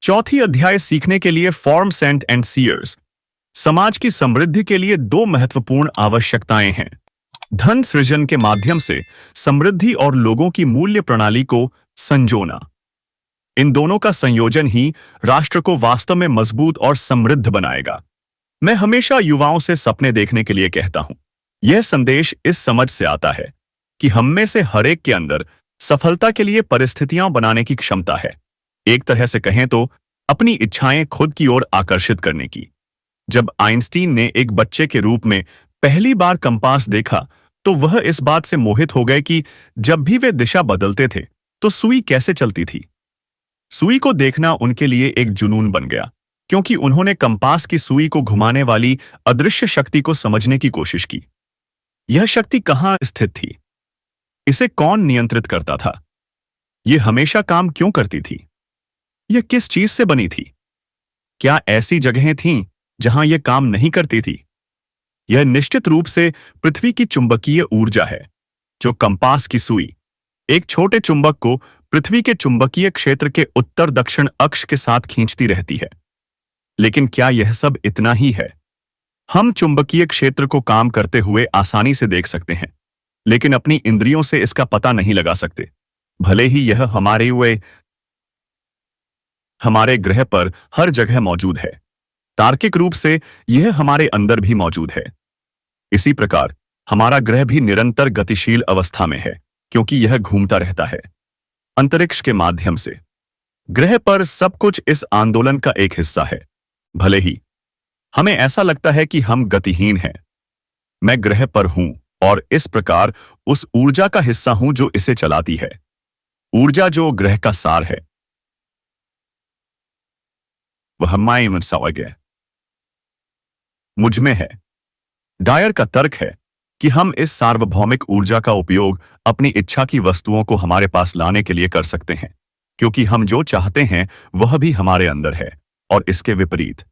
चौथी अध्याय सीखने के लिए फॉर्म सेंट एंड सीयर्स। समाज की समृद्धि के लिए दो महत्वपूर्ण आवश्यकताएं हैं। धन सृजन के माध्यम से समृद्धि और लोगों की मूल्य प्रणाली को संजोना। इन दोनों का संयोजन ही राष्ट्र को वास्तव में मजबूत और समृद्ध बनाएगा। मैं हमेशा युवाओं से सपने देखने के लिए कहता हूं। यह संदेश इस समझ से आता है कि हम में से हर एक के अंदर सफलता के लिए परिस्थितियां बनाने की क्षमता है। एक तरह से कहें तो अपनी इच्छाएं खुद की ओर आकर्षित करने की। जब आइंस्टीन ने एक बच्चे के रूप में पहली बार कंपास देखा तो वह इस बात से मोहित हो गए कि जब भी वे दिशा बदलते थे तो सुई कैसे चलती थी। सुई को देखना उनके लिए एक जुनून बन गया, क्योंकि उन्होंने कंपास की सुई को घुमाने वाली अदृश्य शक्ति को समझने की कोशिश की। यह शक्ति कहां स्थित थी? इसे कौन नियंत्रित करता था? यह हमेशा काम क्यों करती थी? यह किस चीज से बनी थी? क्या ऐसी जगहें थीं जहां यह काम नहीं करती थी? यह निश्चित रूप से पृथ्वी की चुंबकीय ऊर्जा है, जो कंपास की सुई, एक छोटे चुंबक को पृथ्वी के चुंबकीय क्षेत्र के उत्तर दक्षिण अक्ष के साथ खींचती रहती है। लेकिन क्या यह सब इतना ही है? हम चुंबकीय क्षेत्र को काम करते हुए आसानी से देख सकते हैं, लेकिन अपनी इंद्रियों से इसका पता नहीं लगा सकते। भले ही यह हमारे ग्रह पर हर जगह मौजूद है, तार्किक रूप से यह हमारे अंदर भी मौजूद है। इसी प्रकार हमारा ग्रह भी निरंतर गतिशील अवस्था में है, क्योंकि यह घूमता रहता है अंतरिक्ष के माध्यम से। ग्रह पर सब कुछ इस आंदोलन का एक हिस्सा है। भले ही हमें ऐसा लगता है कि हम गतिहीन हैं, मैं ग्रह पर हूं और इस प्रकार उस ऊर्जा का हिस्सा हूं जो इसे चलाती है। ऊर्जा जो ग्रह का सार है वह मुझ में है। डायर का तर्क है कि हम इस सार्वभौमिक ऊर्जा का उपयोग अपनी इच्छा की वस्तुओं को हमारे पास लाने के लिए कर सकते हैं, क्योंकि हम जो चाहते हैं वह भी हमारे अंदर है। और इसके विपरीत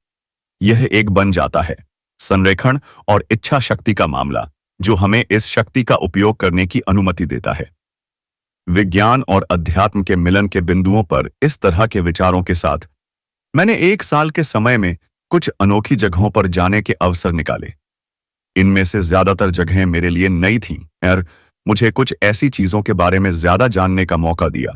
यह एक बन जाता है संरेखण और इच्छा शक्ति का मामला, जो हमें इस शक्ति का उपयोग करने की अनुमति देता है। विज्ञान और अध्यात्म के मिलन के बिंदुओं पर इस तरह के विचारों के साथ मैंने 1 साल के समय में कुछ अनोखी जगहों पर जाने के अवसर निकाले। इनमें से ज्यादातर जगहें मेरे लिए नई थीं और मुझे कुछ ऐसी चीजों के बारे में ज्यादा जानने का मौका दिया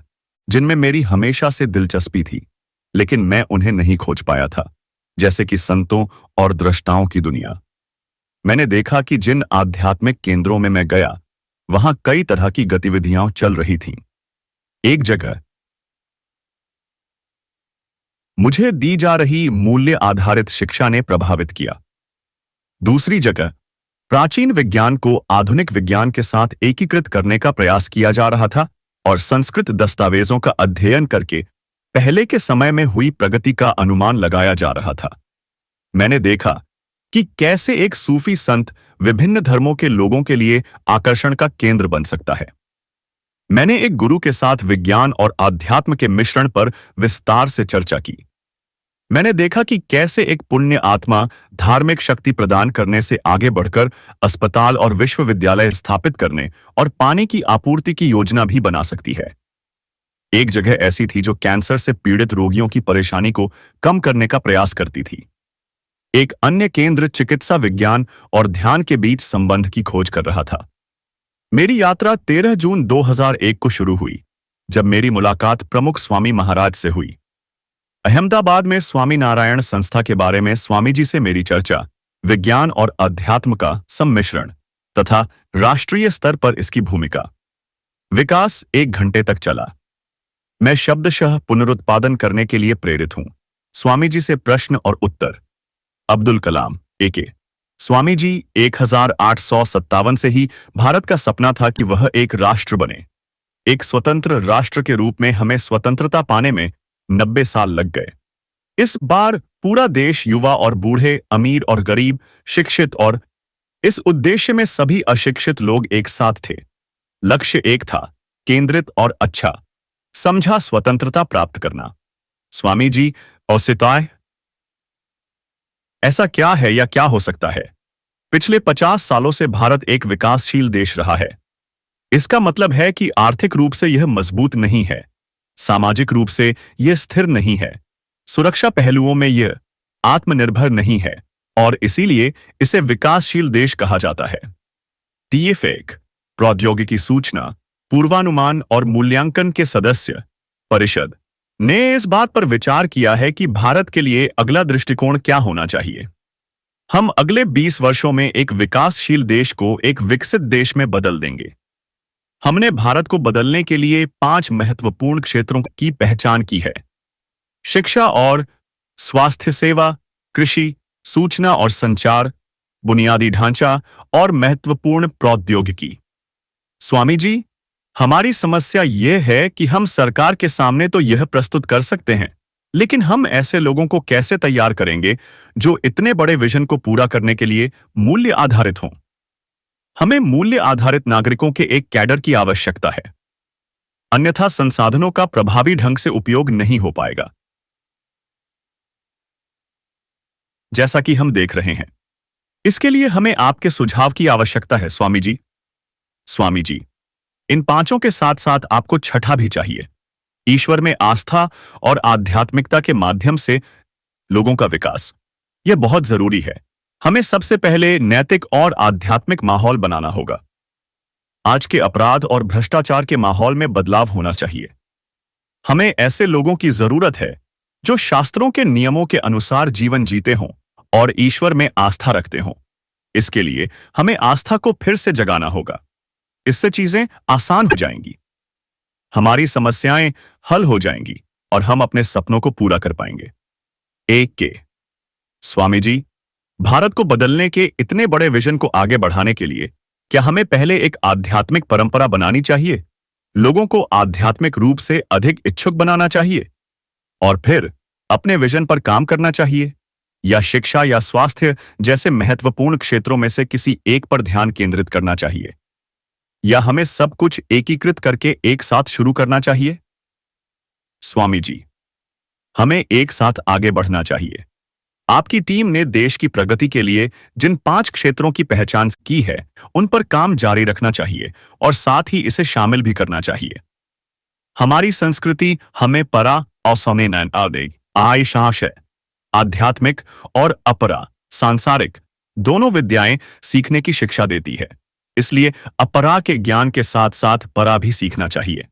जिनमें मेरी हमेशा से दिलचस्पी थी, लेकिन मैं उन्हें नहीं खोज पाया था, जैसे कि संतों और दृष्टाओं की दुनिया। मैंने देखा कि जिन आध्यात्मिक केंद्रों में मैं गया वहां कई तरह की गतिविधियां चल रही थीं। एक जगह मुझे दी जा रही मूल्य आधारित शिक्षा ने प्रभावित किया। दूसरी जगह प्राचीन विज्ञान को आधुनिक विज्ञान के साथ एकीकृत करने का प्रयास किया जा रहा था और संस्कृत दस्तावेजों का अध्ययन करके पहले के समय में हुई प्रगति का अनुमान लगाया जा रहा था। मैंने देखा कि कैसे एक सूफी संत विभिन्न धर्मों के लोगों के लिए आकर्षण का केंद्र बन सकता है। मैंने एक गुरु के साथ विज्ञान और आध्यात्म के मिश्रण पर विस्तार से चर्चा की। मैंने देखा कि कैसे एक पुण्य आत्मा धार्मिक शक्ति प्रदान करने से आगे बढ़कर अस्पताल और विश्वविद्यालय स्थापित करने और पानी की आपूर्ति की योजना भी बना सकती है। एक जगह ऐसी थी जो कैंसर से पीड़ित रोगियों की परेशानी को कम करने का प्रयास करती थी। एक अन्य केंद्र चिकित्सा विज्ञान और ध्यान के बीच संबंध की खोज कर रहा था। मेरी यात्रा 13 जून 2001 को शुरू हुई, जब मेरी मुलाकात प्रमुख स्वामी महाराज से हुई। अहमदाबाद में स्वामी नारायण संस्था के बारे में स्वामी जी से मेरी चर्चा, विज्ञान और अध्यात्म का सम्मिश्रण तथा राष्ट्रीय स्तर पर इसकी भूमिका, विकास 1 घंटे तक चला। मैं शब्दशः पुनरुत्पादन करने के लिए प्रेरित हूं। स्वामी जी से प्रश्न और उत्तर। अब्दुल कलाम एके। स्वामी जी 1857 से ही भारत का सपना था कि वह एक राष्ट्र बने। एक स्वतंत्र राष्ट्र के रूप में हमें स्वतंत्रता पाने में 90 साल लग गए। इस बार पूरा देश, युवा और बूढ़े, अमीर और गरीब, शिक्षित और इस उद्देश्य में सभी अशिक्षित लोग एक साथ थे। लक्ष्य एक था, केंद्रित और अच्छा समझा स्वतंत्रता प्राप्त करना। स्वामी जी औसिताए, ऐसा क्या है या क्या हो सकता है? पिछले 50 सालों से भारत एक विकासशील देश रहा है। इसका मतलब है कि आर्थिक रूप से यह मजबूत नहीं है, सामाजिक रूप से यह स्थिर नहीं है, सुरक्षा पहलुओं में यह आत्मनिर्भर नहीं है और इसीलिए इसे विकासशील देश कहा जाता है। टीएफएक, प्रौद्योगिकी सूचना, पूर्वानुमान और मूल्यांकन के सदस्य परिषद ने इस बात पर विचार किया है कि भारत के लिए अगला दृष्टिकोण क्या होना चाहिए। हम अगले 20 वर्षों में एक विकासशील देश को एक विकसित देश में बदल देंगे। हमने भारत को बदलने के लिए 5 महत्वपूर्ण क्षेत्रों की पहचान की है: शिक्षा और स्वास्थ्य सेवा, कृषि, सूचना और संचार, बुनियादी ढांचा और महत्वपूर्ण प्रौद्योगिकी। स्वामी जी, हमारी समस्या यह है कि हम सरकार के सामने तो यह प्रस्तुत कर सकते हैं, लेकिन हम ऐसे लोगों को कैसे तैयार करेंगे जो इतने बड़े विजन को पूरा करने के लिए मूल्य आधारित हों? हमें मूल्य आधारित नागरिकों के एक कैडर की आवश्यकता है, अन्यथा संसाधनों का प्रभावी ढंग से उपयोग नहीं हो पाएगा। जैसा कि हम देख रहे हैं, इसके लिए हमें आपके सुझाव की आवश्यकता है, स्वामी जी। स्वामी जी, इन 5 के साथ साथ आपको छठा भी चाहिए: ईश्वर में आस्था और आध्यात्मिकता के माध्यम से लोगों का विकास। यह बहुत जरूरी है। हमें सबसे पहले नैतिक और आध्यात्मिक माहौल बनाना होगा। आज के अपराध और भ्रष्टाचार के माहौल में बदलाव होना चाहिए। हमें ऐसे लोगों की जरूरत है जो शास्त्रों के नियमों के अनुसार जीवन जीते हों और ईश्वर में आस्था रखते हों। इसके लिए हमें आस्था को फिर से जगाना होगा। इससे चीजें आसान हो जाएंगी, हमारी समस्याएं हल हो जाएंगी और हम अपने सपनों को पूरा कर पाएंगे। एक के स्वामी जी, भारत को बदलने के इतने बड़े विजन को आगे बढ़ाने के लिए क्या हमें पहले एक आध्यात्मिक परंपरा बनानी चाहिए, लोगों को आध्यात्मिक रूप से अधिक इच्छुक बनाना चाहिए और फिर अपने विजन पर काम करना चाहिए, या शिक्षा या स्वास्थ्य जैसे महत्वपूर्ण क्षेत्रों में से किसी एक पर ध्यान केंद्रित करना चाहिए, या हमें सब कुछ एकीकृत करके एक साथ शुरू करना चाहिए? स्वामी जी, हमें एक साथ आगे बढ़ना चाहिए। आपकी टीम ने देश की प्रगति के लिए जिन 5 क्षेत्रों की पहचान की है, उन पर काम जारी रखना चाहिए और साथ ही इसे शामिल भी करना चाहिए। हमारी संस्कृति हमें परा है, आध्यात्मिक और अपरा सांसारिक दोनों विद्याएं सीखने की शिक्षा देती है। इसलिए अपरा के ज्ञान के साथ साथ परा भी सीखना चाहिए।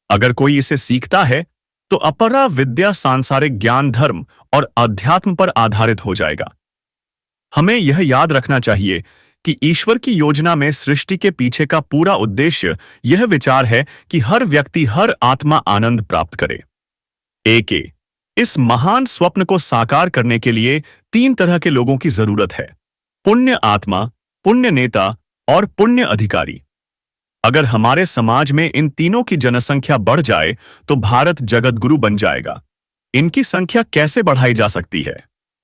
अगर कोई इसे सीखता है तो अपरा विद्या सांसारिक ज्ञान, धर्म और अध्यात्म पर आधारित हो जाएगा। हमें यह याद रखना चाहिए कि ईश्वर की योजना में सृष्टि के पीछे का पूरा उद्देश्य यह विचार है कि हर व्यक्ति, हर आत्मा आनंद प्राप्त करे। इस महान स्वप्न को साकार करने के लिए 3 तरह के लोगों की जरूरत है: पुण्य आत्मा, पुण्य नेता और पुण्य अधिकारी। अगर हमारे समाज में इन तीनों की जनसंख्या बढ़ जाए तो भारत जगतगुरु बन जाएगा। इनकी संख्या कैसे बढ़ाई जा सकती है?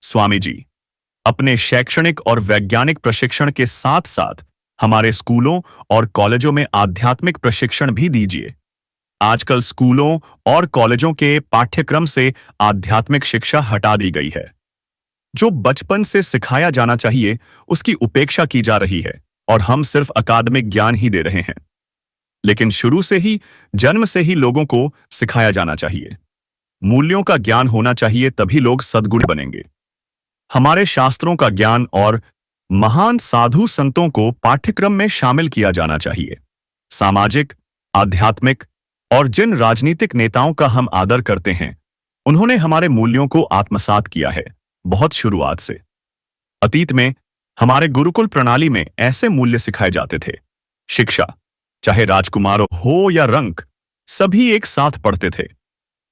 स्वामी जी, अपने शैक्षणिक और वैज्ञानिक प्रशिक्षण के साथ साथ हमारे स्कूलों और कॉलेजों में आध्यात्मिक प्रशिक्षण भी दीजिए। आजकल स्कूलों और कॉलेजों के पाठ्यक्रम से आध्यात्मिक शिक्षा हटा दी गई है। जो बचपन से सिखाया जाना चाहिए उसकी उपेक्षा की जा रही है और हम सिर्फ अकादमिक ज्ञान ही दे रहे हैं। लेकिन शुरू से ही, जन्म से ही लोगों को सिखाया जाना चाहिए। मूल्यों का ज्ञान होना चाहिए, तभी लोग सद्गुणी बनेंगे। हमारे शास्त्रों का ज्ञान और महान साधु संतों को पाठ्यक्रम में शामिल किया जाना चाहिए। सामाजिक, आध्यात्मिक और जिन राजनीतिक नेताओं का हम आदर करते हैं, उन्होंने हमारे मूल्यों को आत्मसात किया है, बहुत शुरुआत से। अतीत में हमारे गुरुकुल प्रणाली में ऐसे मूल्य सिखाए जाते थे। शिक्षा, चाहे राजकुमार हो या रंक, सभी एक साथ पढ़ते थे।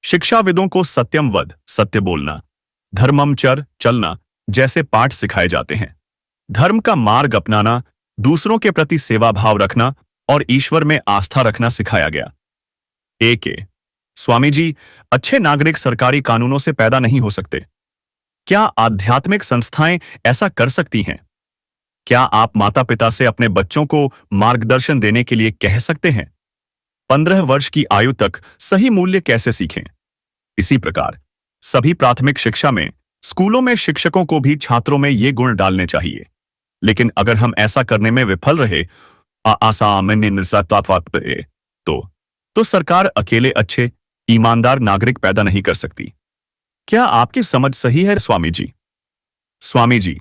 शिक्षाविदों को सत्यम वद, सत्य बोलना, धर्मम चर, चलना जैसे पाठ सिखाए जाते हैं। धर्म का मार्ग अपनाना, दूसरों के प्रति सेवा भाव रखना और ईश्वर में आस्था रखना सिखाया गया। स्वामी जी, अच्छे नागरिक सरकारी कानूनों से पैदा नहीं हो सकते। क्या आध्यात्मिक संस्थाएं ऐसा कर सकती हैं? क्या आप माता पिता से अपने बच्चों को मार्गदर्शन देने के लिए कह सकते हैं? 15 वर्ष की आयु तक सही मूल्य कैसे सीखें? इसी प्रकार सभी प्राथमिक शिक्षा में, स्कूलों में शिक्षकों को भी छात्रों में ये गुण डालने चाहिए। लेकिन अगर हम ऐसा करने में विफल रहे तो सरकार अकेले अच्छे, ईमानदार नागरिक पैदा नहीं कर सकती। क्या आपकी समझ सही है स्वामी जी? स्वामी जी,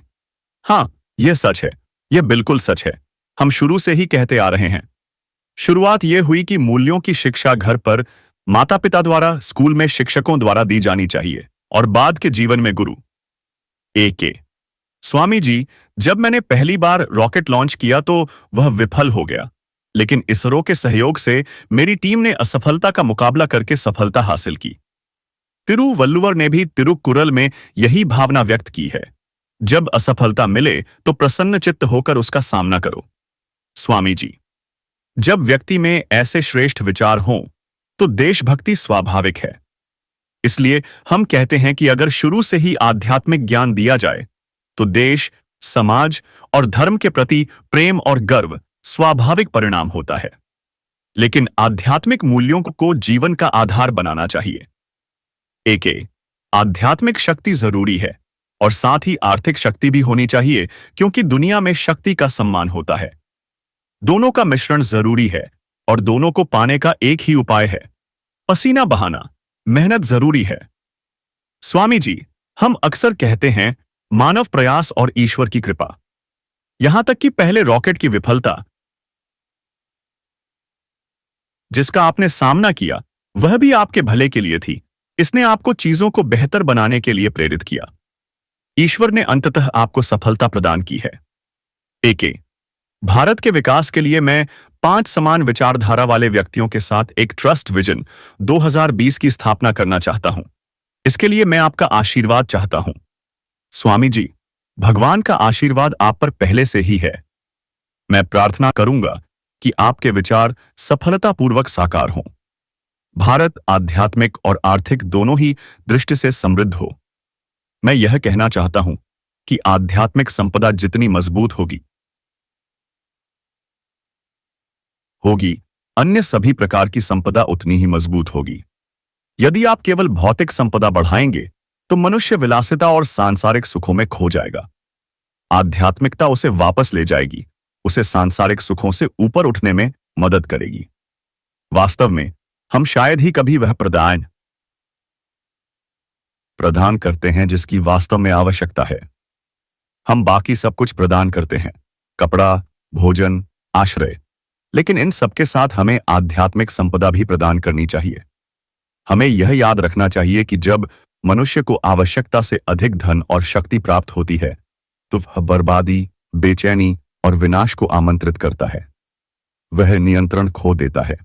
हाँ, यह सच है। यह बिल्कुल सच है। हम शुरू से ही कहते आ रहे हैं। शुरुआत यह हुई कि मूल्यों की शिक्षा घर पर माता पिता द्वारा, स्कूल में शिक्षकों द्वारा दी जानी चाहिए और बाद के जीवन में गुरु। के स्वामी जी, जब मैंने पहली बार रॉकेट लॉन्च किया तो वह विफल हो गया, लेकिन इसरो के सहयोग से मेरी टीम ने असफलता का मुकाबला करके सफलता हासिल की। तिरुवल्लुवर ने भी तिरुकुरल में यही भावना व्यक्त की है। जब असफलता मिले तो प्रसन्न चित्त होकर उसका सामना करो। स्वामी जी, जब व्यक्ति में ऐसे श्रेष्ठ विचार हों तो देशभक्ति स्वाभाविक है। इसलिए हम कहते हैं कि अगर शुरू से ही आध्यात्मिक ज्ञान दिया जाए तो देश, समाज और धर्म के प्रति प्रेम और गर्व स्वाभाविक परिणाम होता है। लेकिन आध्यात्मिक मूल्यों को जीवन का आधार बनाना चाहिए। एक आध्यात्मिक शक्ति जरूरी है और साथ ही आर्थिक शक्ति भी होनी चाहिए, क्योंकि दुनिया में शक्ति का सम्मान होता है। दोनों का मिश्रण जरूरी है और दोनों को पाने का एक ही उपाय है, पसीना बहाना, मेहनत जरूरी है। स्वामी जी, हम अक्सर कहते हैं मानव प्रयास और ईश्वर की कृपा। यहां तक कि पहले रॉकेट की विफलता जिसका आपने सामना किया, वह भी आपके भले के लिए थी। इसने आपको चीजों को बेहतर बनाने के लिए प्रेरित किया। ईश्वर ने अंततः आपको सफलता प्रदान की है। एक भारत के विकास के लिए मैं 5 समान विचारधारा वाले व्यक्तियों के साथ एक ट्रस्ट विजन 2020 की स्थापना करना चाहता हूं। इसके लिए मैं आपका आशीर्वाद चाहता हूं। स्वामी जी, भगवान का आशीर्वाद आप पर पहले से ही है। मैं प्रार्थना करूंगा कि आपके विचार सफलतापूर्वक साकार हों। भारत आध्यात्मिक और आर्थिक दोनों ही दृष्टि से समृद्ध हो। मैं यह कहना चाहता हूं कि आध्यात्मिक संपदा जितनी मजबूत होगी, अन्य सभी प्रकार की संपदा उतनी ही मजबूत होगी। यदि आप केवल भौतिक संपदा बढ़ाएंगे तो मनुष्य विलासिता और सांसारिक सुखों में खो जाएगा। आध्यात्मिकता उसे वापस ले जाएगी, उसे सांसारिक सुखों से ऊपर उठने में मदद करेगी। वास्तव में हम शायद ही कभी वह प्रदान करते हैं जिसकी वास्तव में आवश्यकता है। हम बाकी सब कुछ प्रदान करते हैं, कपड़ा, भोजन, आश्रय, लेकिन इन सबके साथ हमें आध्यात्मिक संपदा भी प्रदान करनी चाहिए। हमें यह याद रखना चाहिए कि जब मनुष्य को आवश्यकता से अधिक धन और शक्ति प्राप्त होती है तो वह बर्बादी, बेचैनी और विनाश को आमंत्रित करता है। वह नियंत्रण खो देता है।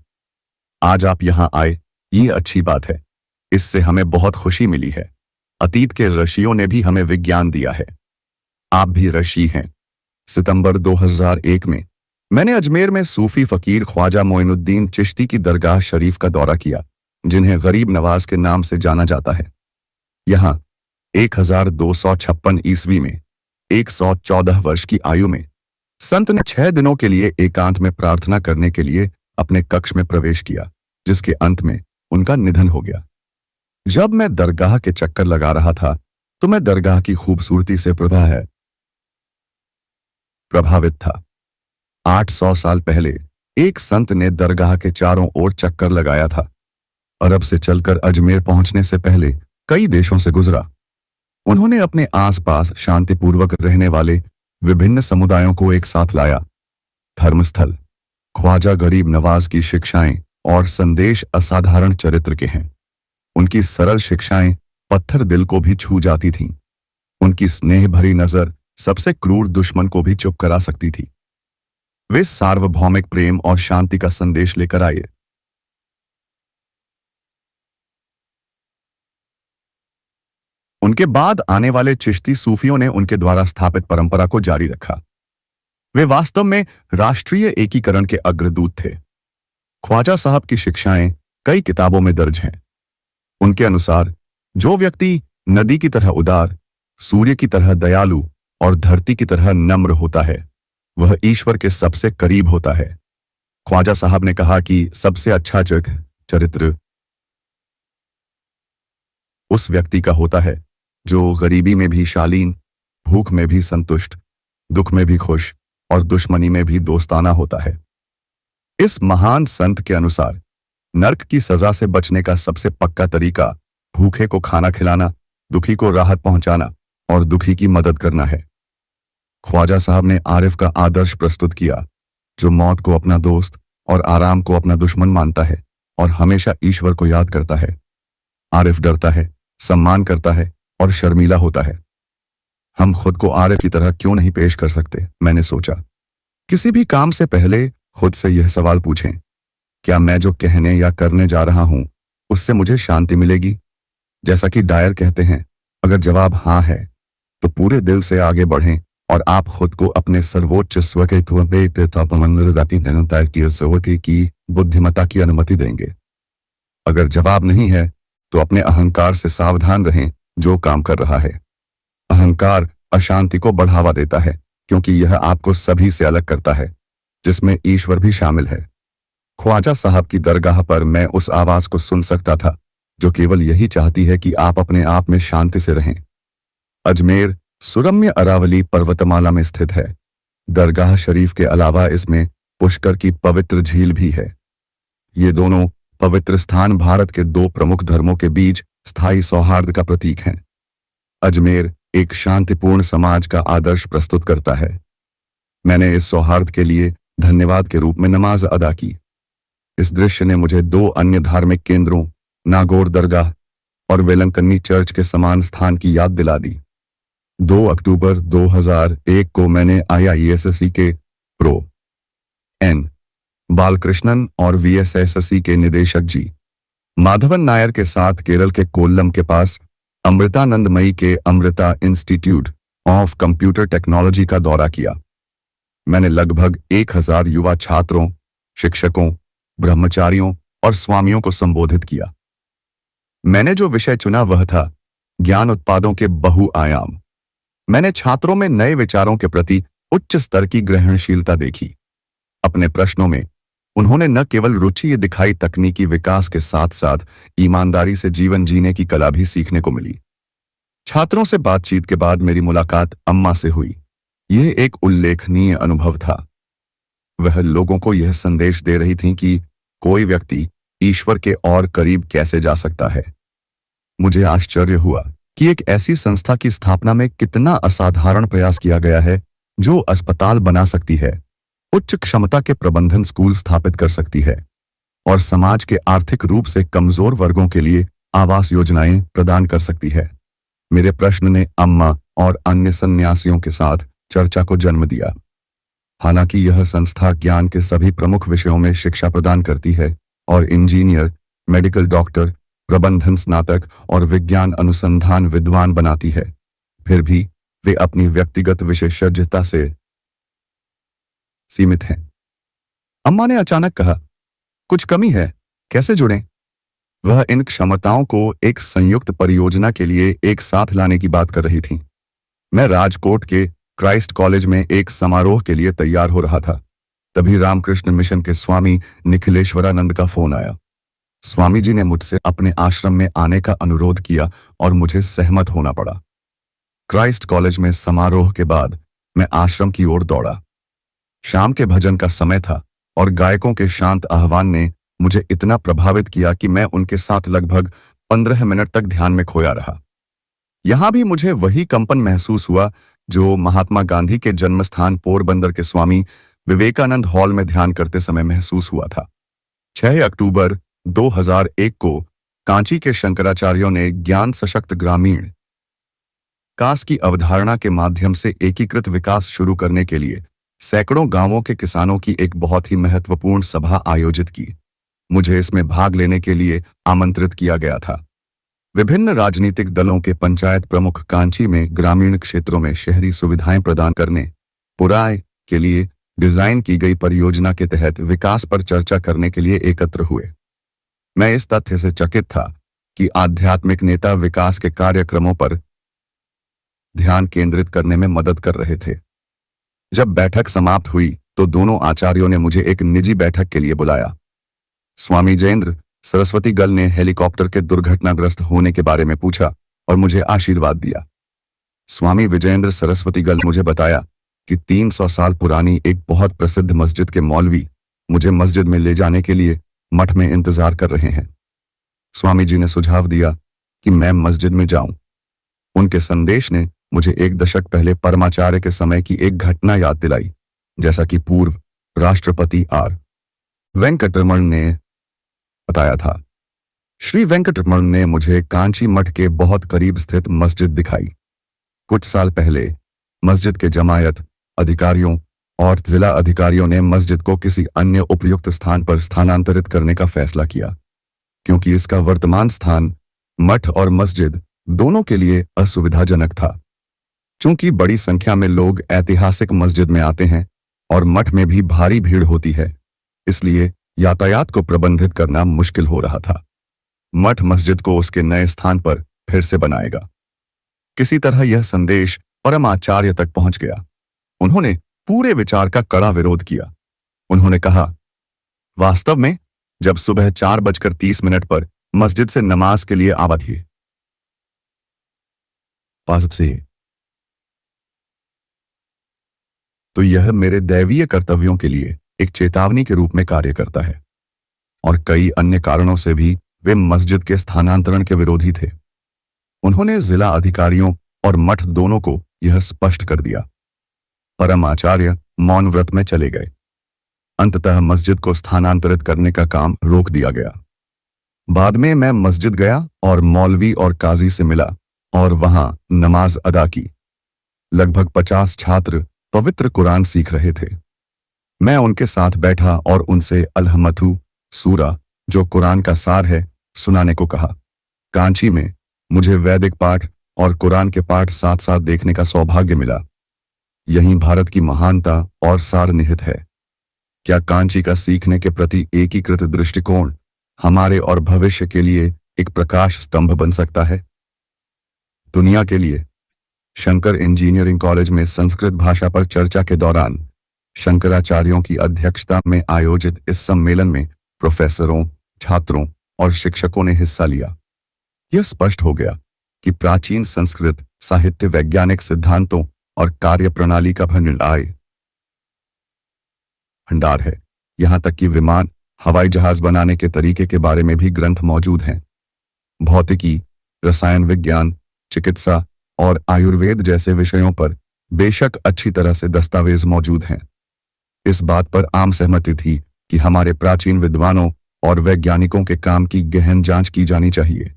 आज आप यहां आए, ये अच्छी बात है। इससे हमें बहुत खुशी मिली है। अतीत के ऋषियों ने भी हमें विज्ञान दिया है। आप भी ऋषि हैं। सितंबर 2001 में मैंने अजमेर में सूफी फकीर ख्वाजा मोइनुद्दीन चिश्ती की दरगाह शरीफ का दौरा किया, जिन्हें गरीब नवाज के नाम से जाना जाता है। यहाँ 1256 ईस्वी में 114 वर्ष की आयु में संत ने 6 दिनों के लिए एकांत में प्रार्थना करने के लिए अपने कक्ष में प्रवेश किया, जिसके अंत में उनका निधन हो गया। जब मैं दरगाह के चक्कर लगा रहा था तो मैं दरगाह की खूबसूरती से प्रभावित था। 800 साल पहले एक संत ने दरगाह के चारों ओर चक्कर लगाया था। अरब से चलकर अजमेर पहुंचने से पहले कई देशों से गुजरा। उन्होंने अपने आसपास शांतिपूर्वक रहने वाले विभिन्न समुदायों को एक साथ लाया। धर्मस्थल ख्वाजा गरीब नवाज की शिक्षाएं और संदेश असाधारण चरित्र के हैं। उनकी सरल शिक्षाएं पत्थर दिल को भी छू जाती थीं। उनकी स्नेह भरी नजर सबसे क्रूर दुश्मन को भी चुप करा सकती थी। वे सार्वभौमिक प्रेम और शांति का संदेश लेकर आए। उनके बाद आने वाले चिश्ती सूफियों ने उनके द्वारा स्थापित परंपरा को जारी रखा। वे वास्तव में राष्ट्रीय एकीकरण के अग्रदूत थे। ख्वाजा साहब की शिक्षाएं कई किताबों में दर्ज हैं। उनके अनुसार जो व्यक्ति नदी की तरह उदार, सूर्य की तरह दयालु और धरती की तरह नम्र होता है, वह ईश्वर के सबसे करीब होता है। ख्वाजा साहब ने कहा कि सबसे अच्छा चरित्र उस व्यक्ति का होता है जो गरीबी में भी शालीन, भूख में भी संतुष्ट, दुख में भी खुश और दुश्मनी में भी दोस्ताना होता है। इस महान संत के अनुसार नर्क की सजा से बचने का सबसे पक्का तरीका भूखे को खाना खिलाना दुखी को राहत पहुंचाना और दुखी की मदद करना है। ख्वाजा साहब ने आरिफ का आदर्श प्रस्तुत किया, जो मौत को अपना दोस्त और आराम को अपना दुश्मन मानता है और हमेशा ईश्वर को याद करता है। आरिफ डरता है, सम्मान करता है और शर्मीला होता है। हम खुद को आरिफ की तरह क्यों नहीं पेश कर सकते? मैंने सोचा। किसी भी काम से पहले खुद से यह सवाल पूछें, क्या मैं जो कहने या करने जा रहा हूं उससे मुझे शांति मिलेगी? जैसा कि डायर कहते हैं, अगर जवाब हाँ है तो पूरे दिल से आगे बढ़ें और आप खुद को अपने सर्वोच्च स्व की बुद्धिमत्ता की अनुमति देंगे। अगर जवाब नहीं है तो अपने अहंकार से सावधान रहें जो काम कर रहा है। अहंकार अशांति को बढ़ावा देता है क्योंकि यह आपको सभी से अलग करता है, जिसमें ईश्वर भी शामिल है। ख्वाजा साहब की दरगाह पर मैं उस आवाज को सुन सकता था जो केवल यही चाहती है कि आप अपने आप में शांति से रहें। अजमेर सुरम्य अरावली पर्वतमाला में स्थित है। दरगाह शरीफ के अलावा इसमें पुष्कर की पवित्र झील भी है। ये दोनों पवित्र स्थान भारत के दो प्रमुख धर्मों के बीच स्थायी सौहार्द का प्रतीक हैं। अजमेर एक शांतिपूर्ण समाज का आदर्श प्रस्तुत करता है। मैंने इस सौहार्द के लिए धन्यवाद के रूप में नमाज अदा की। इस दृश्य ने मुझे दो अन्य धार्मिक केंद्रों, नागौर दरगाह और वेलंकन्नी चर्च के समान स्थान की याद दिला दी। 2 अक्टूबर 2001 को मैंने IISSE के प्रो एन बालकृष्णन और VSSSE के निदेशक जी माधवन नायर के साथ केरल के कोल्लम के पास अमृतानंदमयी के Amrita institute of computer technology का दौरा किया। मैंने लगभग 1000 युवा छात्रों, शिक्षकों, ब्रह्मचारियों और स्वामियों को संबोधित किया। मैंने जो विषय चुना वह था ज्ञान उत्पादों के बहुआयाम। मैंने छात्रों में नए विचारों के प्रति उच्च स्तर की ग्रहणशीलता देखी। अपने प्रश्नों में उन्होंने न केवल रुचि दिखाई, तकनीकी विकास के साथ साथ ईमानदारी से जीवन जीने की कला भी सीखने को मिली। छात्रों से बातचीत के बाद मेरी मुलाकात अम्मा से हुई। यह एक उल्लेखनीय अनुभव था। वह लोगों को यह संदेश दे रही थीं कि कोई व्यक्ति ईश्वर के और करीब कैसे जा सकता है। मुझे आश्चर्य हुआ कि एक ऐसी संस्था की स्थापना में कितना असाधारण प्रयास किया गया है, जो अस्पताल बना सकती है, उच्च क्षमता के प्रबंधन स्कूल स्थापित कर सकती है और समाज के आर्थिक रूप से कमजोर वर्गों के लिए आवास योजनाएं प्रदान कर सकती है। मेरे प्रश्न ने अम्मा और अन्य सन्यासियों के साथ चर्चा को जन्म दिया। हालांकि यह संस्था ज्ञान के सभी प्रमुख विषयों में शिक्षा प्रदान करती है और इंजीनियर, मेडिकल डॉक्टर, प्रबंधन स्नातक और विज्ञान अनुसंधान विद्वान बनाती है, फिर भी वे अपनी व्यक्तिगत विशेषज्ञता से सीमित हैं। अम्मा ने अचानक कहा, कुछ कमी है, कैसे जुड़ें? वह इन क्षमताओं को एक संयुक्त परियोजना के लिए एक साथ लाने की बात कर रही थी। मैं राजकोट के क्राइस्ट कॉलेज में एक समारोह के लिए तैयार हो रहा था। तभी रामकृष्ण मिशन के स्वामी निखिलेश्वरानंद का फोन आया। स्वामी जी ने मुझसे अपने आश्रम में आने का अनुरोध किया और मुझे सहमत होना पड़ा। क्राइस्ट कॉलेज में समारोह के बाद मैं आश्रम की ओर दौड़ा। शाम के भजन का समय था और गायकों के शांत आह्वान ने मुझे इतना प्रभावित किया कि मैं उनके साथ लगभग 15 मिनट तक ध्यान में खोया रहा। यहां भी मुझे वही कंपन महसूस हुआ जो महात्मा गांधी के जन्मस्थान पोरबंदर के स्वामी विवेकानंद हॉल में ध्यान करते समय महसूस हुआ था। 6 अक्टूबर 2001 को कांची के शंकराचार्यों ने ज्ञान सशक्त ग्रामीण विकास की अवधारणा के माध्यम से एकीकृत विकास शुरू करने के लिए सैकड़ों गांवों के किसानों की एक बहुत ही महत्वपूर्ण सभा आयोजित की। मुझे इसमें भाग लेने के लिए आमंत्रित किया गया था। विभिन्न राजनीतिक दलों के पंचायत प्रमुख कांची में ग्रामीण क्षेत्रों में शहरी सुविधाएं प्रदान करने पुराय के लिए डिजाइन की गई परियोजना के तहत विकास पर चर्चा करने के लिए एकत्र हुए। मैं इस तथ्य से चकित था कि आध्यात्मिक नेता विकास के कार्यक्रमों पर ध्यान केंद्रित करने में मदद कर रहे थे। जब बैठक समाप्त हुई तो दोनों आचार्यों ने मुझे एक निजी बैठक के लिए बुलाया। स्वामी जयेंद्र सरस्वती गल ने हेलीकॉप्टर के दुर्घटनाग्रस्त होने के बारे में पूछा और मुझे आशीर्वाद दिया। स्वामी विजयेंद्र सरस्वती गल मुझे बताया कि 300 साल पुरानी एक बहुत प्रसिद्ध मस्जिद के मौलवी मुझे मस्जिद में ले जाने के लिए मठ में इंतजार कर रहे हैं। स्वामी जी ने सुझाव दिया कि मैं मस्जिद में जाऊं। उनके संदेश ने मुझे एक दशक पहले परमाचार्य के समय की एक घटना याद दिलाई, जैसा कि पूर्व राष्ट्रपति आर वेंकटरमण ने बताया था। श्री वेंकटरमण ने मुझे कांची मठ के बहुत करीब स्थित मस्जिद दिखाई। कुछ साल पहले मस्जिद के जमायत अधिकारियों और जिला अधिकारियों ने मस्जिद को किसी अन्य उपयुक्त स्थान पर स्थानांतरित करने का फैसला किया, क्योंकि इसका वर्तमान स्थान मठ और मस्जिद दोनों के लिए असुविधाजनक था। चूंकि बड़ी संख्या में लोग ऐतिहासिक मस्जिद में आते हैं और मठ में भी भारी भीड़ होती है, इसलिए यातायात को प्रबंधित करना मुश्किल हो रहा था। मठ मस्जिद को उसके नए स्थान पर फिर से बनाएगा। किसी तरह यह संदेश परमाचार्य तक पहुंच गया। उन्होंने पूरे विचार का कड़ा विरोध किया। उन्होंने कहा, वास्तव में जब सुबह 4:30 पर मस्जिद से नमाज के लिए आवाज़ से तो यह मेरे दैवीय कर्तव्यों के लिए एक चेतावनी के रूप में कार्य करता है, और कई अन्य कारणों से भी वे मस्जिद के स्थानांतरण के विरोधी थे। उन्होंने जिला अधिकारियों और मठ दोनों को यह स्पष्ट कर दिया। परमाचार्य मौन व्रत में चले गए। अंततः मस्जिद को स्थानांतरित करने का काम रोक दिया गया। बाद में मैं मस्जिद गया और मौलवी और काजी से मिला और वहां नमाज अदा की। लगभग 50 छात्र पवित्र कुरान सीख रहे थे। मैं उनके साथ बैठा और उनसे अल-हम्मतु सूरा, जो कुरान का सार है, सुनाने को कहा। कांची में मुझे वैदिक पाठ और कुरान के पाठ साथ साथ देखने का सौभाग्य मिला। यहीं भारत की महानता और सार निहित है। क्या कांची का सीखने के प्रति एकीकृत दृष्टिकोण हमारे और भविष्य के लिए एक प्रकाश स्तंभ बन सकता है? दुनिया के लिए शंकर इंजीनियरिंग कॉलेज में संस्कृत भाषा पर चर्चा के दौरान शंकराचार्यों की अध्यक्षता में आयोजित इस सम्मेलन में प्रोफेसरों, छात्रों और शिक्षकों ने हिस्सा लिया। यह स्पष्ट हो गया कि प्राचीन संस्कृत साहित्य वैज्ञानिक सिद्धांतों और कार्यप्रणाली का भंडार है। यहां तक कि विमान, हवाई जहाज बनाने के तरीके के बारे में भी ग्रंथ मौजूद हैं। भौतिकी, रसायन विज्ञान, चिकित्सा और आयुर्वेद जैसे विषयों पर बेशक अच्छी तरह से दस्तावेज मौजूद हैं। इस बात पर आम सहमति थी कि हमारे प्राचीन विद्वानों और वैज्ञानिकों के काम की गहन जांच की जानी चाहिए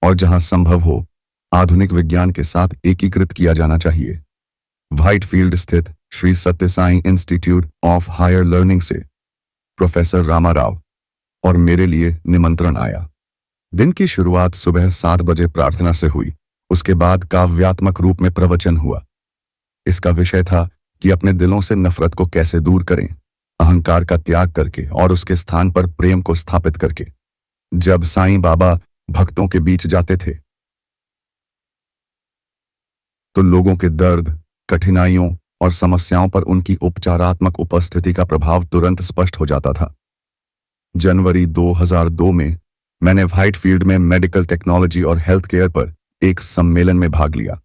और जहां संभव हो आधुनिक विज्ञान के साथ एकीकृत किया जाना चाहिए। व्हाइटफील्ड स्थित Shri Sathya Sai institute of higher learning से प्रोफेसर रामाराव और मेरे लिए निमंत्रण आया। दिन की शुरुआत सुबह 7 बजे प्रार्थना से हुई। उसके बाद काव्यात्मक रूप में प्रवचन हुआ। इसका विषय था कि अपने दिलों से नफरत को कैसे दूर करें, अहंकार का त्याग करके और उसके स्थान पर प्रेम को स्थापित करके। जब साईं बाबा भक्तों के बीच जाते थे तो लोगों के दर्द, कठिनाइयों और समस्याओं पर उनकी उपचारात्मक उपस्थिति का प्रभाव तुरंत स्पष्ट हो जाता था। जनवरी 2002 में मैंने व्हाइटफील्ड में मेडिकल टेक्नोलॉजी और हेल्थ केयर पर एक सम्मेलन में भाग लिया।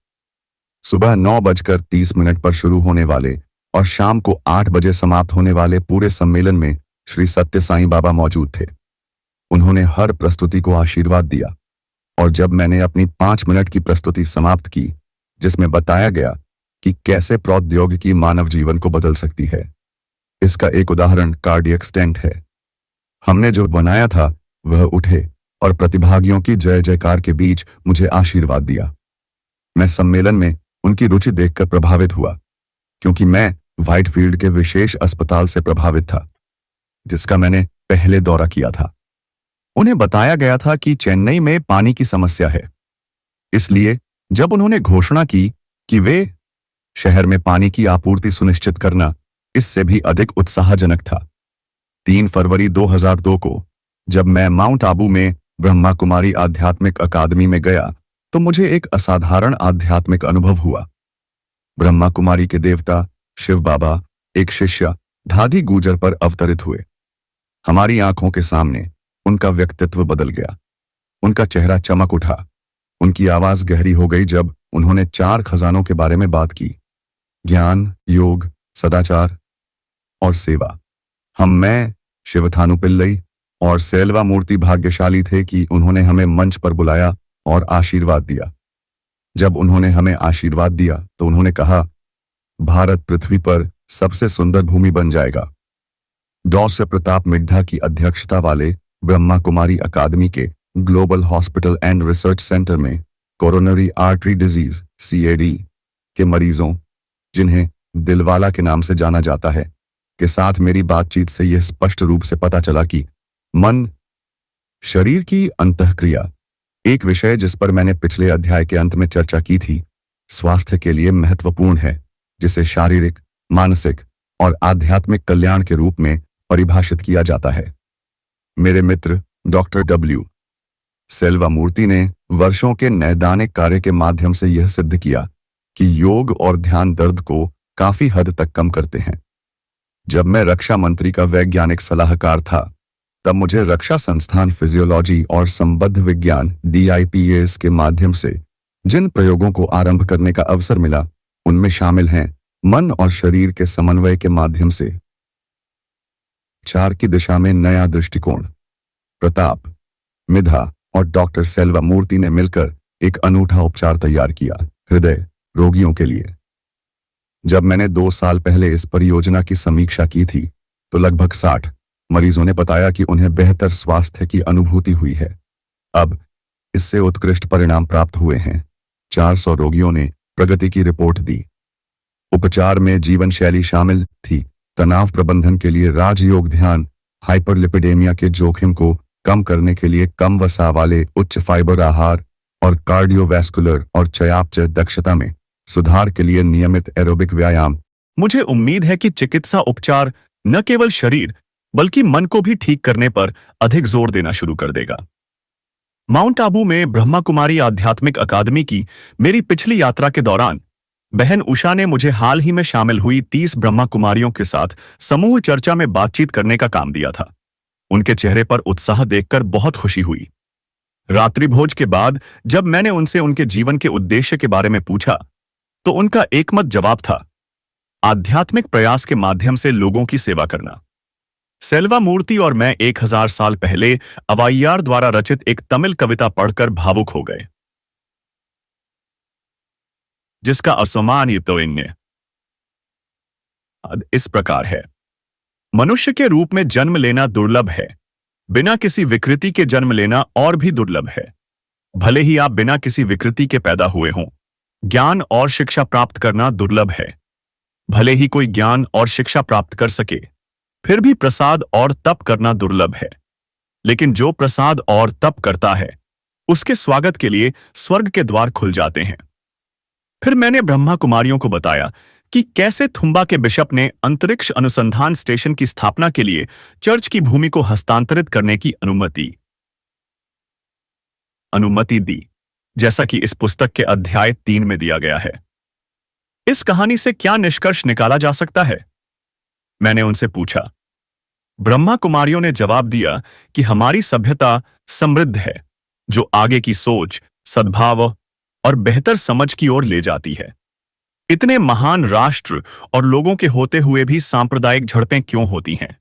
सुबह 9:30 पर शुरू होने वाले और शाम को 8 बजे समाप्त होने वाले पूरे सम्मेलन में श्री सत्य साईं बाबा मौजूद थे। उन्होंने हर प्रस्तुति को आशीर्वाद दिया और जब मैंने अपनी 5 मिनट की प्रस्तुति समाप्त की, जिसमें बताया गया कि कैसे प्रौद्योगिकी मानव जीवन को बदल सकती है, इसका एक उदाहरण कार्डियक स्टेंट है। हमने जो बनाया था वह उठे और प्रतिभागियों की जय जयकार के बीच मुझे आशीर्वाद दिया। मैं सम्मेलन में उनकी रुचि देखकर प्रभावित हुआ, क्योंकि मैं व्हाइटफील्ड के विशेष अस्पताल से प्रभावित था, जिसका मैंने पहले दौरा किया था। उन्हें बताया गया था कि चेन्नई में पानी की समस्या है, इसलिए जब उन्होंने घोषणा की कि वे शहर में पानी की आपूर्ति सुनिश्चित करना इससे भी अधिक उत्साहजनक था। 3 फरवरी 2002 को जब मैं माउंट आबू में ब्रह्मा कुमारी आध्यात्मिक अकादमी में गया तो मुझे एक असाधारण आध्यात्मिक अनुभव हुआ। ब्रह्मा कुमारी के देवता शिव बाबा एक शिष्य धादी गुजर पर अवतरित हुए। हमारी आंखों के सामने उनका व्यक्तित्व बदल गया। उनका चेहरा चमक उठा, उनकी आवाज गहरी हो गई जब उन्होंने 4 खजानों के बारे में बात की: ज्ञान, योग, सदाचार और सेवा। मैं, शिवथानु पिल्लई और सेल्वा मूर्ति भाग्यशाली थे कि उन्होंने हमें मंच पर बुलाया और आशीर्वाद दिया। जब उन्होंने हमें आशीर्वाद दिया तो उन्होंने कहा, भारत पृथ्वी पर सबसे सुंदर भूमि बन जाएगा। डॉक्टर प्रताप मिड्ढा की अध्यक्षता वाले ब्रह्मा कुमारी अकादमी के global hospital and research centre में कोरोनरी आर्टरी डिजीज (CAD) के मरीजों, जिन्हें दिलवाला के नाम से जाना जाता है, के साथ मेरी बातचीत से यह स्पष्ट रूप से पता चला कि मन, शरीर की अंतःक्रिया, एक विषय जिस पर मैंने पिछले अध्याय के अंत में चर्चा की थी, स्वास्थ्य के लिए महत्वपूर्ण है, जिसे शारीरिक, मानसिक और आध्यात्मिक कल्याण के रूप में परिभाषित किया जाता है। मेरे मित्र डॉक्टर W. सेल्वामूर्ति ने वर्षों के नैदानिक कार्य के माध्यम से यह सिद्ध किया कि योग और ध्यान दर्द को काफी हद तक कम करते हैं। जब मैं रक्षा मंत्री का वैज्ञानिक सलाहकार था, तब मुझे रक्षा संस्थान फिजियोलॉजी और संबद्ध विज्ञान DIPAS के माध्यम से जिन प्रयोगों को आरंभ करने का अवसर मिला, उनमें शामिल हैं मन और शरीर के समन्वय के माध्यम से 4 की दिशा में नया दृष्टिकोण। प्रताप मिड्ढा और डॉक्टर सेल्वामूर्ति ने मिलकर एक अनूठा उपचार तैयार किया, हृदय रोगियों के लिए। जब मैंने 2 साल पहले इस परियोजना की समीक्षा की थी, तो लगभग 60 मरीजों ने बताया कि उन्हें बेहतर स्वास्थ्य की अनुभूति हुई है। अब इससे उत्कृष्ट परिणाम प्राप्त हुए हैं। 400 रोगियों ने प्रगति की रिपोर्ट दी। उपचार में जीवन शैली शामिल थी, तनाव प्रबंधन के लिए राजयोग ध्यान, हाइपरलिपिडेमिया के जोखिम को कम करने के लिए कम वसा वाले उच्च फाइबर आहार और कार्डियोवैस्कुलर और चयापचय दक्षता में सुधार के लिए नियमित एरोबिक व्यायाम। मुझे उम्मीद है कि चिकित्सा उपचार न केवल शरीर बल्कि मन को भी ठीक करने पर अधिक जोर देना शुरू कर देगा। माउंट आबू में ब्रह्मा कुमारी आध्यात्मिक अकादमी की मेरी पिछली यात्रा के दौरान बहन उषा ने मुझे हाल ही में शामिल हुई 30 ब्रह्मा कुमारियों के साथ समूह चर्चा में बातचीत करने का काम दिया था। उनके चेहरे पर उत्साह देखकर बहुत खुशी हुई। रात्रि भोज के बाद जब मैंने उनसे उनके जीवन के उद्देश्य के बारे में पूछा, तो उनका एकमत जवाब था, आध्यात्मिक प्रयास के माध्यम से लोगों की सेवा करना। सेल्वामूर्ति और मैं 1000 साल पहले अवाइयार द्वारा रचित एक तमिल कविता पढ़कर भावुक हो गए, जिसका असामान्य इस प्रकार है। मनुष्य के रूप में जन्म लेना दुर्लभ है, बिना किसी विकृति के जन्म लेना और भी दुर्लभ है। भले ही आप बिना किसी विकृति के पैदा हुए हों, ज्ञान और शिक्षा प्राप्त करना दुर्लभ है। भले ही कोई ज्ञान और शिक्षा प्राप्त कर सके, फिर भी प्रसाद और तप करना दुर्लभ है। लेकिन जो प्रसाद और तप करता है, उसके स्वागत के लिए स्वर्ग के द्वार खुल जाते हैं। फिर मैंने ब्रह्मा कुमारियों को बताया कि कैसे थुम्बा के बिशप ने अंतरिक्ष अनुसंधान स्टेशन की स्थापना के लिए चर्च की भूमि को हस्तांतरित करने की अनुमति दी, जैसा कि इस पुस्तक के अध्याय 3 में दिया गया है। इस कहानी से क्या निष्कर्ष निकाला जा सकता है? मैंने उनसे पूछा। ब्रह्मा कुमारियों ने जवाब दिया कि हमारी सभ्यता समृद्ध है, जो आगे की सोच, सद्भाव और बेहतर समझ की ओर ले जाती है। इतने महान राष्ट्र और लोगों के होते हुए भी सांप्रदायिक झड़पें क्यों होती हैं?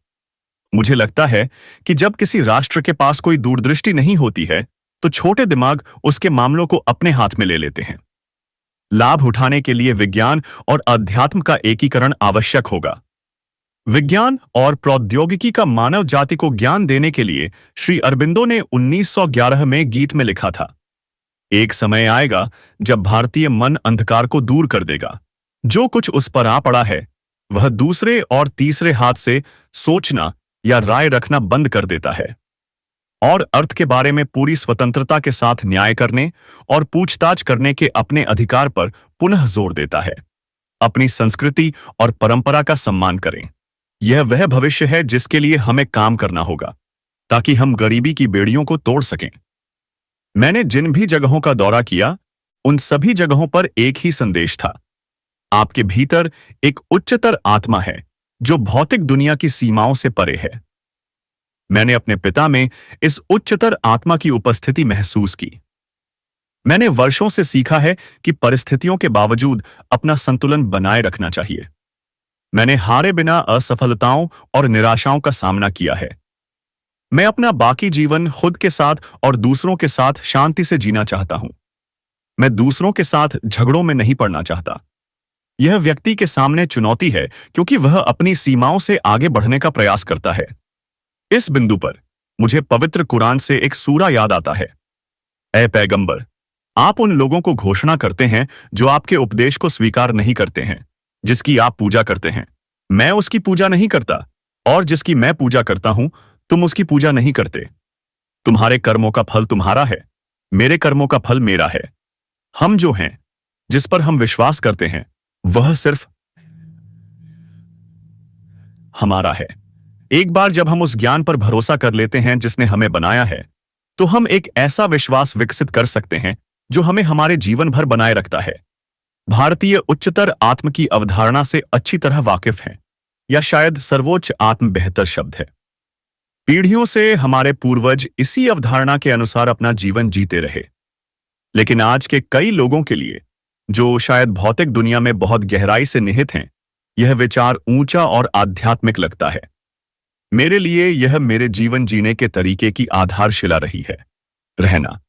मुझे लगता है कि जब किसी राष्ट्र के पास कोई दूरदृष्टि नहीं होती है, तो छोटे दिमाग उसके मामलों को अपने हाथ में ले लेते हैं। लाभ उठाने के लिए विज्ञान और अध्यात्म का एकीकरण आवश्यक होगा। विज्ञान और प्रौद्योगिकी का मानव जाति को ज्ञान देने के लिए श्री अरबिंदो ने 1911 में गीत में लिखा था, एक समय आएगा जब भारतीय मन अंधकार को दूर कर देगा। जो कुछ उस पर आ पड़ा है, वह दूसरे और तीसरे हाथ से सोचना या राय रखना बंद कर देता है और अर्थ के बारे में पूरी स्वतंत्रता के साथ न्याय करने और पूछताछ करने के अपने अधिकार पर पुनः जोर देता है। अपनी संस्कृति और परंपरा का सम्मान करें। यह वह भविष्य है जिसके लिए हमें काम करना होगा, ताकि हम गरीबी की बेड़ियों को तोड़ सकें। मैंने जिन भी जगहों का दौरा किया, उन सभी जगहों पर एक ही संदेश था। आपके भीतर एक उच्चतर आत्मा है जो भौतिक दुनिया की सीमाओं से परे है। मैंने अपने पिता में इस उच्चतर आत्मा की उपस्थिति महसूस की। मैंने वर्षों से सीखा है कि परिस्थितियों के बावजूद अपना संतुलन बनाए रखना चाहिए। मैंने हारे बिना असफलताओं और निराशाओं का सामना किया है। मैं अपना बाकी जीवन खुद के साथ और दूसरों के साथ शांति से जीना चाहता हूं। मैं दूसरों के साथ झगड़ों में नहीं पड़ना चाहता। यह व्यक्ति के सामने चुनौती है क्योंकि वह अपनी सीमाओं से आगे बढ़ने का प्रयास करता है। इस बिंदु पर मुझे पवित्र कुरान से एक सूरा याद आता है। ऐ पैगंबर, आप उन लोगों को घोषणा करते हैं जो आपके उपदेश को स्वीकार नहीं करते हैं, जिसकी आप पूजा करते हैं। मैं उसकी पूजा नहीं करता, और जिसकी मैं पूजा करता हूं, तुम उसकी पूजा नहीं करते। तुम्हारे कर्मों का फल तुम्हारा है, मेरे कर्मों का फल मेरा है। हम जो हैं, जिस पर हम विश्वास करते हैं, वह सिर्फ हमारा है। एक बार जब हम उस ज्ञान पर भरोसा कर लेते हैं जिसने हमें बनाया है, तो हम एक ऐसा विश्वास विकसित कर सकते हैं जो हमें हमारे जीवन भर बनाए रखता है। भारतीय उच्चतर आत्म की अवधारणा से अच्छी तरह वाकिफ हैं, या शायद सर्वोच्च आत्म बेहतर शब्द है। पीढ़ियों से हमारे पूर्वज इसी अवधारणा के अनुसार अपना जीवन जीते रहे। लेकिन आज के कई लोगों के लिए, जो शायद भौतिक दुनिया में बहुत गहराई से निहित हैं, यह विचार ऊंचा और आध्यात्मिक लगता है। मेरे लिए यह मेरे जीवन जीने के तरीके की आधारशिला रही है। रहना।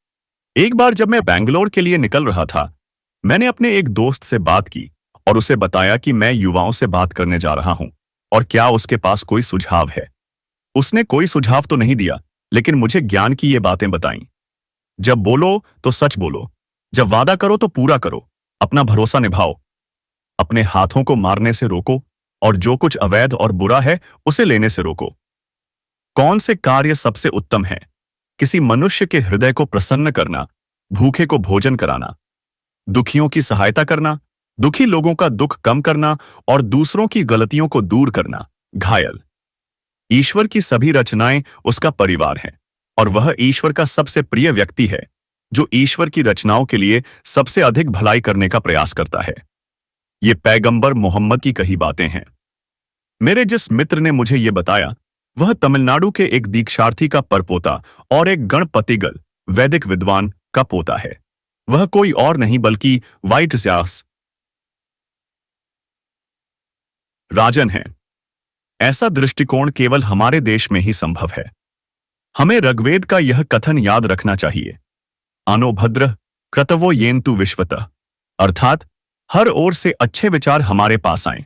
एक बार जब मैं बैंगलोर के लिए निकल रहा था, मैंने अपने एक दोस्त से बात की और उसे बताया कि मैं युवाओं से बात करने जा रहा हूं और क्या उसके पास कोई सुझाव है। उसने कोई सुझाव तो नहीं दिया, लेकिन मुझे ज्ञान की ये बातें बताईं। जब बोलो तो सच बोलो, जब वादा करो तो पूरा करो, अपना भरोसा निभाओ, अपने हाथों को मारने से रोको और जो कुछ अवैध और बुरा है उसे लेने से रोको। कौन से कार्य सबसे उत्तम है? किसी मनुष्य के हृदय को प्रसन्न करना, भूखे को भोजन कराना, दुखियों की सहायता करना, दुखी लोगों का दुख कम करना और दूसरों की गलतियों को दूर करना। घायल। ईश्वर की सभी रचनाएं उसका परिवार हैं, और वह ईश्वर का सबसे प्रिय व्यक्ति है, जो ईश्वर की रचनाओं के लिए सबसे अधिक भलाई करने का प्रयास करता है। ये पैगंबर मोहम्मद की कही बातें हैं। मेरे जिस मित्र ने मुझे ये बताया, वह तमिलनाडु के एक दीक्षार्थी का परपोता और एक गणपतिगल वैदिक विद्वान का पोता है। वह कोई और नहीं बल्कि व्हाइट ज़्यास राजन है। ऐसा दृष्टिकोण केवल हमारे देश में ही संभव है। हमें ऋग्वेद का यह कथन याद रखना चाहिए, आनो भद्र क्रतवो येन्तु विश्वतः, अर्थात हर ओर से अच्छे विचार हमारे पास आएं।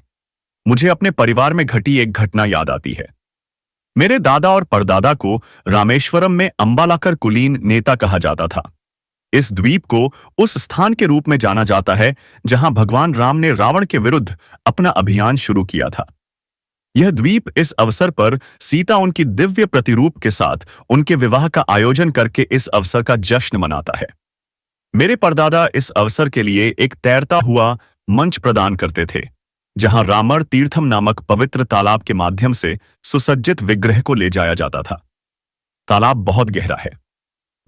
मुझे अपने परिवार में घटी एक घटना याद आती है। मेरे दादा और परदादा को रामेश्वरम में अंबालाकर कुलीन नेता कहा जाता था। इस द्वीप को उस स्थान के रूप में जाना जाता है जहां भगवान राम ने रावण के विरुद्ध अपना अभियान शुरू किया था। यह द्वीप इस अवसर पर सीता उनकी दिव्य प्रतिरूप के साथ उनके विवाह का आयोजन करके इस अवसर का जश्न मनाता है। मेरे परदादा इस अवसर के लिए एक तैरता हुआ मंच प्रदान करते थे, जहां रामर तीर्थम नामक पवित्र तालाब के माध्यम से सुसज्जित विग्रह को ले जाया जाता था। तालाब बहुत गहरा है।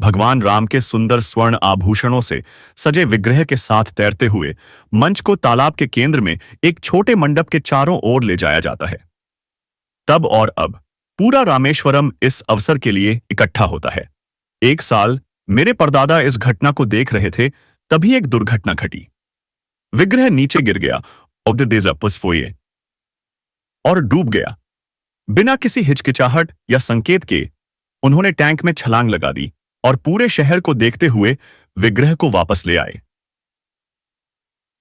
भगवान राम के सुंदर स्वर्ण आभूषणों से सजे विग्रह के साथ तैरते हुए मंच को तालाब के केंद्र में एक छोटे मंडप के चारों ओर ले जाया जाता है। तब और अब पूरा रामेश्वरम इस अवसर के लिए इकट्ठा होता है। एक साल मेरे परदादा इस घटना को देख रहे थे, तभी एक दुर्घटना घटी। विग्रह नीचे गिर गया और डूब गया। बिना किसी हिचकिचाहट या संकेत के उन्होंने टैंक में छलांग लगा दी और पूरे शहर को देखते हुए विग्रह को वापस ले आए।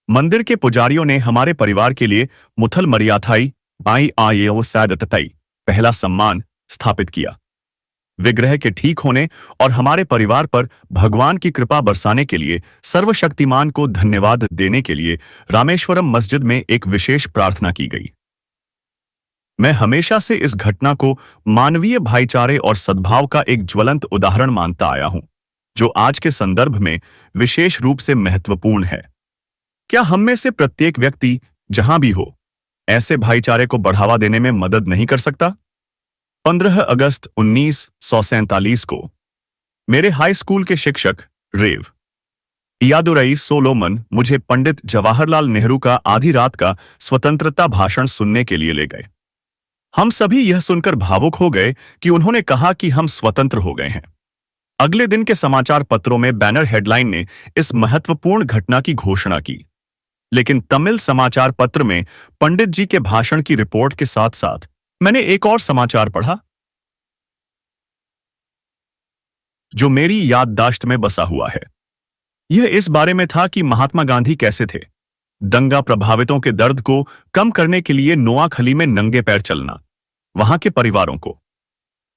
मंदिर के पुजारियों ने हमारे परिवार के लिए मुथल मरियाथाई बाई आये सैदतई पहला सम्मान स्थापित किया। विग्रह के ठीक होने और हमारे परिवार पर भगवान की कृपा बरसाने के लिए सर्वशक्तिमान को धन्यवाद देने के लिए रामेश्वरम मस्जिद में एक विशेष प्रार्थना की गई। मैं हमेशा से इस घटना को मानवीय भाईचारे और सद्भाव का एक ज्वलंत उदाहरण मानता आया हूं, जो आज के संदर्भ में विशेष रूप से महत्वपूर्ण है। क्या हम में से प्रत्येक व्यक्ति, जहां भी हो, ऐसे भाईचारे को बढ़ावा देने में मदद नहीं कर सकता? 15 अगस्त 1947 को मेरे हाई स्कूल के शिक्षक रेव इयादुरई सोलोमन मुझे पंडित जवाहरलाल नेहरू का आधी रात का स्वतंत्रता भाषण सुनने के लिए ले गए। हम सभी यह सुनकर भावुक हो गए कि उन्होंने कहा कि हम स्वतंत्र हो गए हैं। अगले दिन के समाचार पत्रों में बैनर हेडलाइन ने इस महत्वपूर्ण घटना की घोषणा की, लेकिन तमिल समाचार पत्र में पंडित जी के भाषण की रिपोर्ट के साथ साथ मैंने एक और समाचार पढ़ा, जो मेरी याददाश्त में बसा हुआ है। यह इस बारे में था कि महात्मा गांधी कैसे थे। दंगा प्रभावितों के दर्द को कम करने के लिए नोआखली में नंगे पैर चलना, वहां के परिवारों को।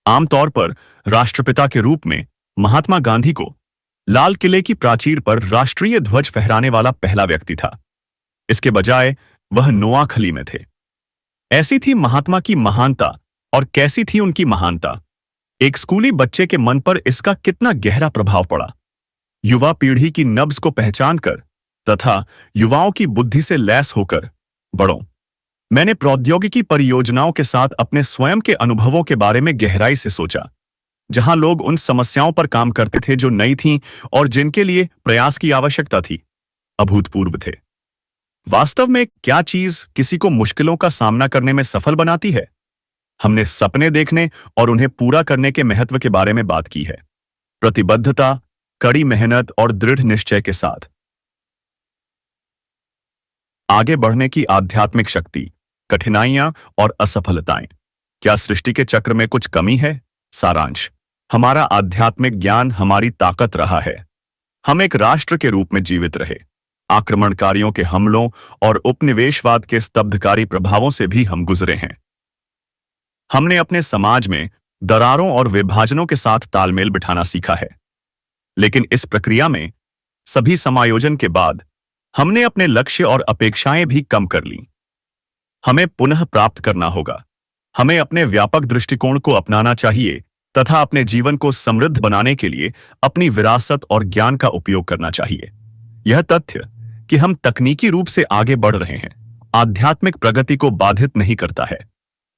आमतौर पर राष्ट्रपिता के रूप में महात्मा गांधी को लाल किले की प्राचीर पर राष्ट्रीय ध्वज फहराने वाला पहला व्यक्ति था। इसके बजाय वह नोआखली में थे। ऐसी थी महात्मा की महानता, और कैसी थी उनकी महानता। एक स्कूली बच्चे के मन पर इसका कितना गहरा प्रभाव पड़ा। युवा पीढ़ी की नब्ज को पहचान कर तथा युवाओं की बुद्धि से लैस होकर बढ़ो। मैंने प्रौद्योगिकी परियोजनाओं के साथ अपने स्वयं के अनुभवों के बारे में गहराई से सोचा, जहां लोग उन समस्याओं पर काम करते थे जो नई थीं और जिनके लिए प्रयास की आवश्यकता थी। अभूतपूर्व थे। वास्तव में क्या चीज किसी को मुश्किलों का सामना करने में सफल बनाती है? हमने सपने देखने और उन्हें पूरा करने के महत्व के बारे में बात की है। प्रतिबद्धता, कड़ी मेहनत और दृढ़ निश्चय के साथ आगे बढ़ने की आध्यात्मिक शक्ति, कठिनाइयां और असफलताएं। क्या सृष्टि के चक्र में कुछ कमी है? सारांश: हमारा आध्यात्मिक ज्ञान हमारी ताकत रहा है। हम एक राष्ट्र के रूप में जीवित रहे। आक्रमणकारियों के हमलों और उपनिवेशवाद के स्तब्धकारी प्रभावों से भी हम गुजरे हैं। हमने अपने समाज में दरारों और विभाजनों के साथ तालमेल बिठाना सीखा है। लेकिन इस प्रक्रिया में सभी समायोजन के बाद हमने अपने लक्ष्य और अपेक्षाएं भी कम कर लीं। हमें पुनः प्राप्त करना होगा। हमें अपने व्यापक दृष्टिकोण को अपनाना चाहिए तथा अपने जीवन को समृद्ध बनाने के लिए अपनी विरासत और ज्ञान का उपयोग करना चाहिए। यह तथ्य कि हम तकनीकी रूप से आगे बढ़ रहे हैं, आध्यात्मिक प्रगति को बाधित नहीं करता है।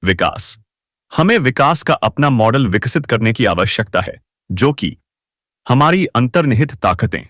विकास: हमें विकास का अपना मॉडल विकसित करने की आवश्यकता है, जो कि हमारी अंतर्निहित ताकतें,